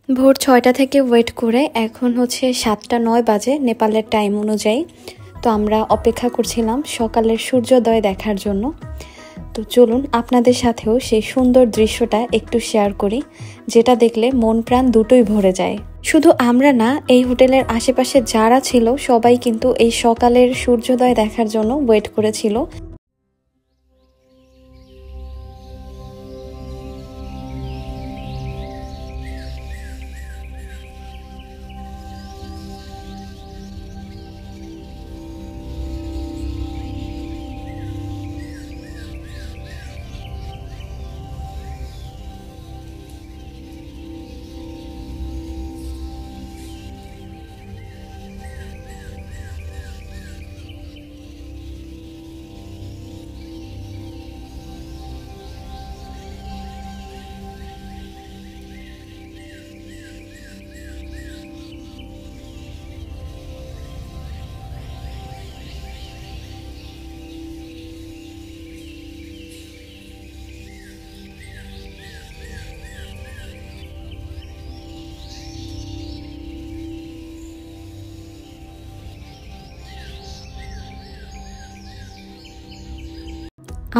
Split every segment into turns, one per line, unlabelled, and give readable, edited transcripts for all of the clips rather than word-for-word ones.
ভোর ৬টা থেকে ওয়েট করে এখন হচ্ছে ৭টা ৯ বাজে নেপালের টাইম অনুযায়ী। তো আমরা অপেক্ষা করছিলাম সকালের সূর্যোদয় দেখার জন্য। তো চলুন আপনাদের সাথেও সেই সুন্দর দৃশ্যটা একটু শেয়ার করি, যেটা দেখলে মন প্রাণ দুটোই ভরে যায়। শুধু আমরা না, এই হোটেলের আশেপাশে যারা ছিল সবাই কিন্তু এই সকালের সূর্যোদয় দেখার জন্য ওয়েট করেছিল।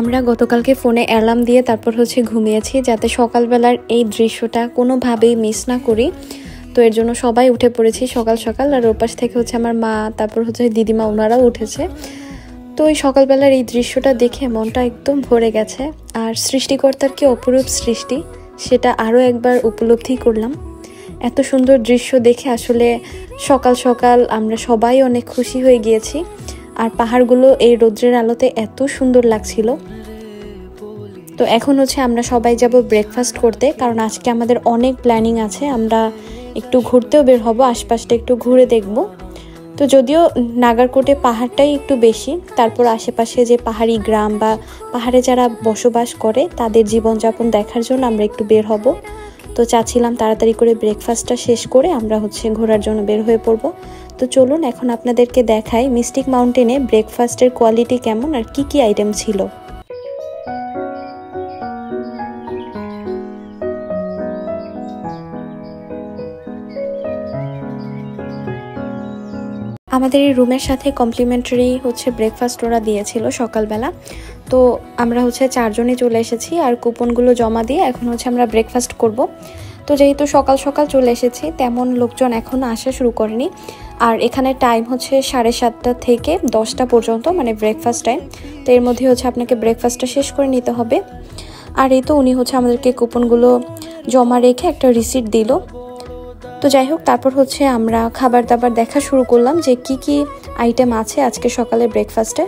আমরা গতকালকে ফোনে অ্যালার্ম দিয়ে তারপর হচ্ছে ঘুমিয়েছি, যাতে সকালবেলার এই দৃশ্যটা কোনোভাবেই মিস না করি। তো এর জন্য সবাই উঠে পড়েছি সকাল সকাল। আর ওপাশ থেকে হচ্ছে আমার মা, তারপর হচ্ছে দিদিমা, ওনারাও উঠেছে। তো এই সকালবেলার এই দৃশ্যটা দেখে মনটা একদম ভরে গেছে। আর সৃষ্টিকর্তার কি অপরূপ সৃষ্টি, সেটা আরও একবার উপলব্ধি করলাম। এত সুন্দর দৃশ্য দেখে আসলে সকাল সকাল আমরা সবাই অনেক খুশি হয়ে গিয়েছি। আর পাহাড়গুলো এই রৌদ্রের আলোতে এত সুন্দর লাগছিল। তো এখন হচ্ছে আমরা সবাই যাব ব্রেকফাস্ট করতে, কারণ আজকে আমাদের অনেক প্ল্যানিং আছে। আমরা একটু ঘুরতেও বের হব, আশপাশটা একটু ঘুরে দেখব। তো যদিও নাগারকোটে পাহাড়টাই একটু বেশি, তারপর আশেপাশে যে পাহাড়ি গ্রাম বা পাহাড়ে যারা বসবাস করে তাদের জীবনযাপন দেখার জন্য আমরা একটু বের হব। তো চাচ্ছিলাম তাড়াতাড়ি করে ব্রেকফাস্টটা শেষ করে আমরা হচ্ছে ঘোরার জন্য বের হয়ে পড়ব। তো চলুন এখন আপনাদেরকে দেখাই মিস্টিক মাউন্টেনে ব্রেকফাস্টের কোয়ালিটি কেমন আর কি কি আইটেম ছিল। আমাদের এই রুমের সাথে কমপ্লিমেন্টারি হচ্ছে ব্রেকফাস্ট ওরা দিয়েছিল সকালবেলা। তো আমরা হচ্ছে 4 জনই চলে এসেছি, আর কুপনগুলো জমা দিয়ে এখন হচ্ছে আমরা ব্রেকফাস্ট করব। তো যেহেতু সকাল সকাল চলে এসেছি, তেমন লোকজন এখনও আসা শুরু করেনি। আর এখানে টাইম হচ্ছে 7:30 থেকে 10টা পর্যন্ত, মানে ব্রেকফাস্ট টাইম। তো এর মধ্যে হচ্ছে আপনাকে ব্রেকফাস্টটা শেষ করে নিতে হবে। আর এই তো উনি হচ্ছে আমাদেরকে কুপনগুলো জমা রেখে একটা রিসিট দিল। তো যাই হোক, তারপর হচ্ছে আমরা খাবার দাবার দেখা শুরু করলাম যে কি কি আইটেম আছে আজকে সকালে ব্রেকফাস্টে।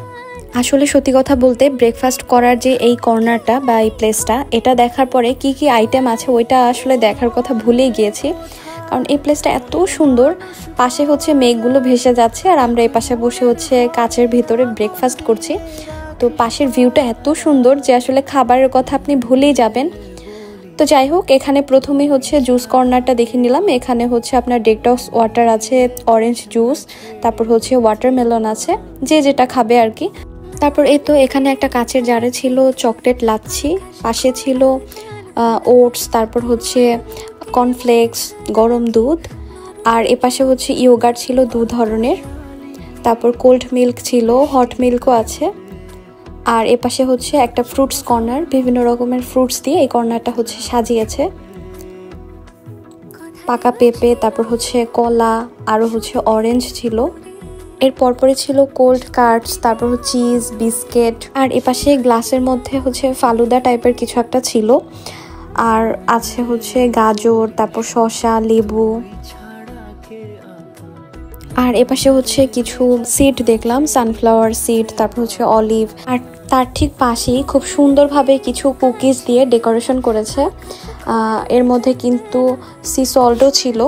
আসলে সত্যি কথা বলতে, ব্রেকফাস্ট করার যে এই কর্নারটা বা এই প্লেসটা, এটা দেখার পরে কি কি আইটেম আছে ওইটা আসলে দেখার কথা ভুলেই গিয়েছি। কারণ এই প্লেসটা এত সুন্দর, পাশে হচ্ছে মেঘগুলো ভেসে যাচ্ছে আর আমরা এই পাশে বসে হচ্ছে কাচের ভিতরে ব্রেকফাস্ট করছি। তো পাশের ভিউটা এত সুন্দর যে আসলে খাবারের কথা আপনি ভুলেই যাবেন। তো যাই হোক, এখানে প্রথমেই হচ্ছে জুস কর্নারটা দেখে নিলাম। এখানে হচ্ছে আপনার ডেটক্স ওয়াটার আছে, অরেঞ্জ জুস, তারপর হচ্ছে ওয়াটারমেলন আছে, যে যেটা খাবে আর কি। তারপর এই তো এখানে একটা কাচের জারে ছিল চকলেট লাচ্ছি, পাশে ছিল ওটস, তারপর হচ্ছে কর্নফ্লেক্স, গরম দুধ, আর এপাশে হচ্ছে ইয়োগার্ট ছিল 2 ধরনের, তারপর কোল্ড মিল্ক ছিল, হট মিল্কও আছে। আর এপাশে হচ্ছে একটা ফ্রুটস কর্নার, বিভিন্ন রকমের ফ্রুটস দিয়ে এই কর্নারটা হচ্ছে সাজিয়েছে। পাকা পেঁপে, তারপর হচ্ছে কলা, আরও হচ্ছে অরেঞ্জ ছিল। এর পরপরই ছিল কোল্ড কাটস, তারপর চিজ, বিস্কিট, আর এপাশে গ্লাসের মধ্যে হচ্ছে ফালুদা টাইপের কিছু একটা ছিল। আর আছে হচ্ছে গাজর, তারপর শসা, লেবু। আর এপাশে হচ্ছে কিছু সিড দেখলাম, সানফ্লাওয়ার সিড, তারপর হচ্ছে অলিভ। আর তার ঠিক পাশেই খুব সুন্দরভাবে কিছু কুকিজ দিয়ে ডেকোরেশন করেছে। এর মধ্যে কিন্তু সি সল্টও ছিল।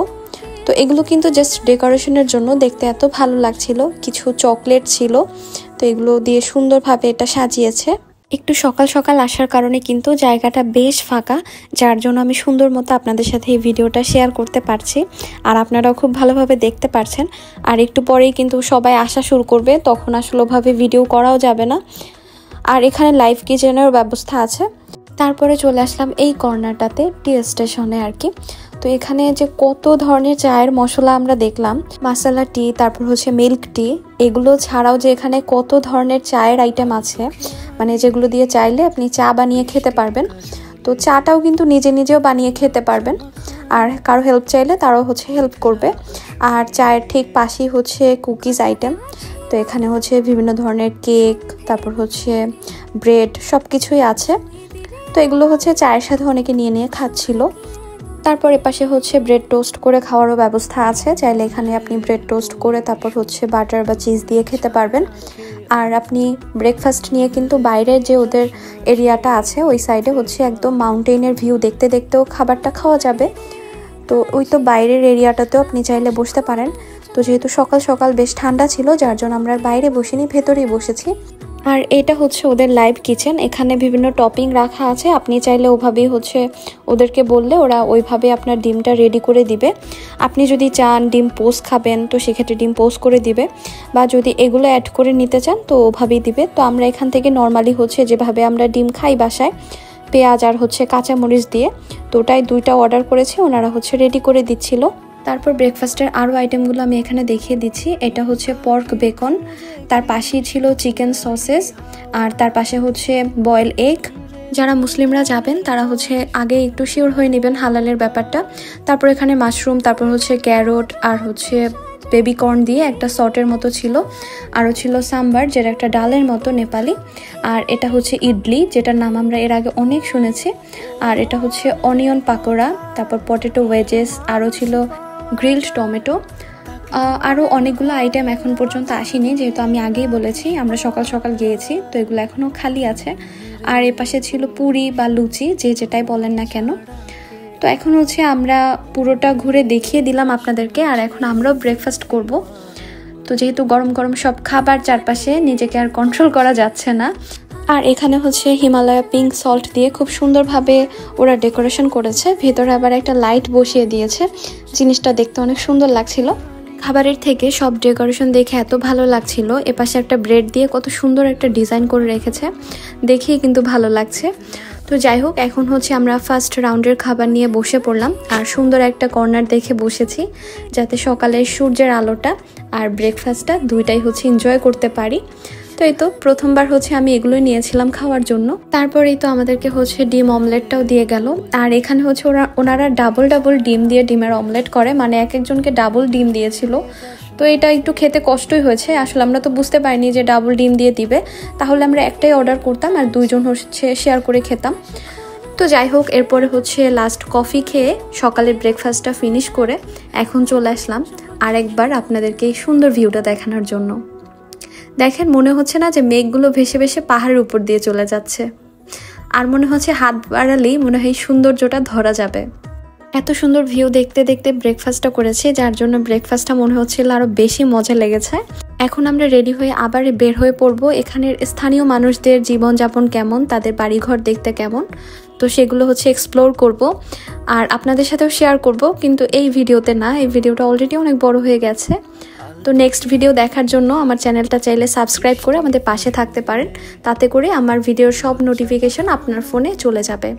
তো এগুলো কিন্তু জাস্ট ডেকোরেশনের জন্য, দেখতে এত ভালো লাগছিল। কিছু চকলেট ছিল, তো এগুলো দিয়ে সুন্দরভাবে এটা সাজিয়েছে। একটু সকাল সকাল আসার কারণে কিন্তু জায়গাটা বেশ ফাঁকা, যার জন্য আমি সুন্দর মতো আপনাদের সাথে এই ভিডিওটা শেয়ার করতে পারছি। আর আপনারাও খুব ভালোভাবে দেখতে পারছেন। আর একটু পরেই কিন্তু সবাই আসা শুরু করবে, তখন আসলে ওভাবে ভিডিও করাও যাবে না। আর এখানে লাইভ কিচেনের ব্যবস্থা আছে। তারপরে চলে আসলাম এই কর্নারটাতে, টি স্টেশনে আর কি। তো এখানে যে কত ধরনের চায়ের মশলা আমরা দেখলাম, মাসালা টি, তারপর হচ্ছে মিল্ক টি, এগুলো ছাড়াও যে এখানে কত ধরনের চায়ের আইটেম আছে, মানে যেগুলো দিয়ে চাইলে আপনি চা বানিয়ে খেতে পারবেন। তো চাটাও কিন্তু নিজে নিজেও বানিয়ে খেতে পারবেন, আর কারো হেল্প চাইলে তারাও হচ্ছে হেল্প করবে। আর চায়ের ঠিক পাশেই হচ্ছে কুকিজ আইটেম। তো এখানে হচ্ছে বিভিন্ন ধরনের কেক, তারপর হচ্ছে ব্রেড, সব কিছুই আছে। তো এগুলো হচ্ছে চায়ের সাথে অনেকে নিয়ে নিয়ে খাচ্ছিল। তারপর এপাশে হচ্ছে ব্রেড টোস্ট করে খাওয়ারও ব্যবস্থা আছে, চাইলে এখানে আপনি ব্রেড টোস্ট করে তারপর হচ্ছে বাটার বা চিজ দিয়ে খেতে পারবেন। আর আপনি ব্রেকফাস্ট নিয়ে কিন্তু বাইরে যে ওদের এরিয়াটা আছে ওই সাইডে হচ্ছে একদম মাউন্টেনের ভিউ দেখতে দেখতেও খাবারটা খাওয়া যাবে। তো ওই তো বাইরের এরিয়াটাতেও আপনি চাইলে বসতে পারেন। তো যেহেতু সকাল সকাল বেশ ঠান্ডা ছিল, যার জন্য আমরা বাইরে বসিনি, ভেতরেই বসেছি। আর এটা হচ্ছে ওদের লাইভ কিচেন, এখানে বিভিন্ন টপিং রাখা আছে, আপনি চাইলে ওভাবেই হচ্ছে ওদেরকে বললে ওরা ওইভাবে আপনার ডিমটা রেডি করে দিবে। আপনি যদি চান ডিম পোস্ট খাবেন তো সেক্ষেত্রে ডিম পোস্ট করে দিবে, বা যদি এগুলো অ্যাড করে নিতে চান তো ওভাবেই দিবে। তো আমরা এখান থেকে নর্মালি হচ্ছে যেভাবে আমরা ডিম খাই বাসায়, পেঁয়াজ আর হচ্ছে কাঁচামরিচ দিয়ে, তো ওটাই 2টা অর্ডার করেছি, ওনারা হচ্ছে রেডি করে দিচ্ছিল। তারপর ব্রেকফাস্টের আরও আইটেমগুলো আমি এখানে দেখিয়ে দিচ্ছি। এটা হচ্ছে পর্ক বেকন, তার পাশেই ছিল চিকেন সসেস, আর তার পাশে হচ্ছে বয়েল এগ। যারা মুসলিমরা যাবেন তারা হচ্ছে আগে একটু শিওর হয়ে নেবেন হালালের ব্যাপারটা। তারপর এখানে মাশরুম, তারপর হচ্ছে ক্যারট আর হচ্ছে বেবি কর্ন দিয়ে একটা সটের মতো ছিল, আরও ছিল সাম্বার, যেটা একটা ডালের মতো নেপালি। আর এটা হচ্ছে ইডলি, যেটার নাম আমরা এর আগে অনেক শুনেছি। আর এটা হচ্ছে অনিয়ন পাকোড়া, তারপর পটেটো ওয়েজেস, আরও ছিল গ্রিলড টমেটো। আরও অনেকগুলো আইটেম এখন পর্যন্ত আসেনি, যেহেতু আমি আগেই বলেছি আমরা সকাল সকাল গিয়েছি, তো এগুলো এখনও খালি আছে। আর এপাশে ছিল পুরি বা লুচি, যে যেটাই বলেন না কেন। তো এখন হচ্ছে আমরা পুরোটা ঘুরে দেখিয়ে দিলাম আপনাদেরকে, আর এখন আমরাও ব্রেকফাস্ট করব। তো যেহেতু গরম গরম সব খাবার চারপাশে, নিজেকে আর কন্ট্রোল করা যাচ্ছে না। আর এখানে হচ্ছে হিমালয়া পিঙ্ক সল্ট দিয়ে খুব সুন্দরভাবে ওরা ডেকোরেশন করেছে, ভেতরে আবার একটা লাইট বসিয়ে দিয়েছে, জিনিসটা দেখতে অনেক সুন্দর লাগছিল। খাবারের থেকে সব ডেকোরেশন দেখে এত ভালো লাগছিল। এপাশে একটা ব্রেড দিয়ে কত সুন্দর একটা ডিজাইন করে রেখেছে, দেখেই কিন্তু ভালো লাগছে। তো যাই হোক, এখন হচ্ছে আমরা ফার্স্ট রাউন্ডের খাবার নিয়ে বসে পড়লাম, আর সুন্দর একটা কর্নার দেখে বসেছি যাতে সকালের সূর্যের আলোটা আর ব্রেকফাস্টটা দুইটাই হচ্ছে এনজয় করতে পারি। তো এই তো প্রথমবার হচ্ছে আমি এগুলোই নিয়েছিলাম খাওয়ার জন্য। তারপরেই তো আমাদেরকে হচ্ছে ডিম অমলেটটাও দিয়ে গেল। আর এখানে হচ্ছে ওনারা ডাবল ডাবল ডিম দিয়ে ডিমের অমলেট করে, মানে এক একজনকে ডাবল ডিম দিয়েছিল। তো এটা একটু খেতে কষ্টই হয়েছে, আসলে আমরা তো বুঝতে পারিনি যে ডাবল ডিম দিয়ে দিবে, তাহলে আমরা একটাই অর্ডার করতাম আর 2জন হচ্ছে শেয়ার করে খেতাম। তো যাই হোক, এরপরে হচ্ছে লাস্ট কফি খেয়ে সকালের ব্রেকফাস্টটা ফিনিশ করে এখন চলে আসলাম আরেকবার আপনাদেরকে এই সুন্দর ভিউটা দেখানোর জন্য। দেখেন, মনে হচ্ছে না যে মেঘগুলো ভেসে ভেসে পাহাড়ের উপর দিয়ে চলে যাচ্ছে, আর মনে হচ্ছে হাত বাড়ালেই মনে হয় সৌন্দর্যটা ধরা যাবে। এত সুন্দর ভিউ দেখতে দেখতে ব্রেকফাস্টটা করেছি, যার জন্য ব্রেকফাস্টটা মনে হচ্ছিল আরো বেশি মজা লেগেছে। এখন আমরা রেডি হয়ে আবার বের হয়ে পড়বো। এখানের স্থানীয় মানুষদের জীবনযাপন কেমন, তাদের বাড়িঘর দেখতে কেমন, তো সেগুলো হচ্ছে এক্সপ্লোর করব আর আপনাদের সাথেও শেয়ার করব, কিন্তু এই ভিডিওতে না, এই ভিডিওটা অলরেডি অনেক বড় হয়ে গেছে। তো নেক্সট ভিডিও দেখার জন্য আমার চ্যানেলটা চাইলে সাবস্ক্রাইব করে আমাদের পাশে থাকতে পারেন, তাতে করে আমার ভিডিওর সব নোটিফিকেশন আপনার ফোনে চলে যাবে।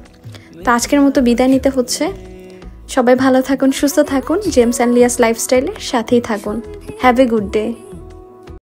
তো আজকের মতো বিদায় নিতে হচ্ছে। সবাই ভালো থাকুন, সুস্থ থাকুন, জেমস অ্যান্ড লিয়াস লাইফস্টাইলের সাথেই থাকুন। Have a good day.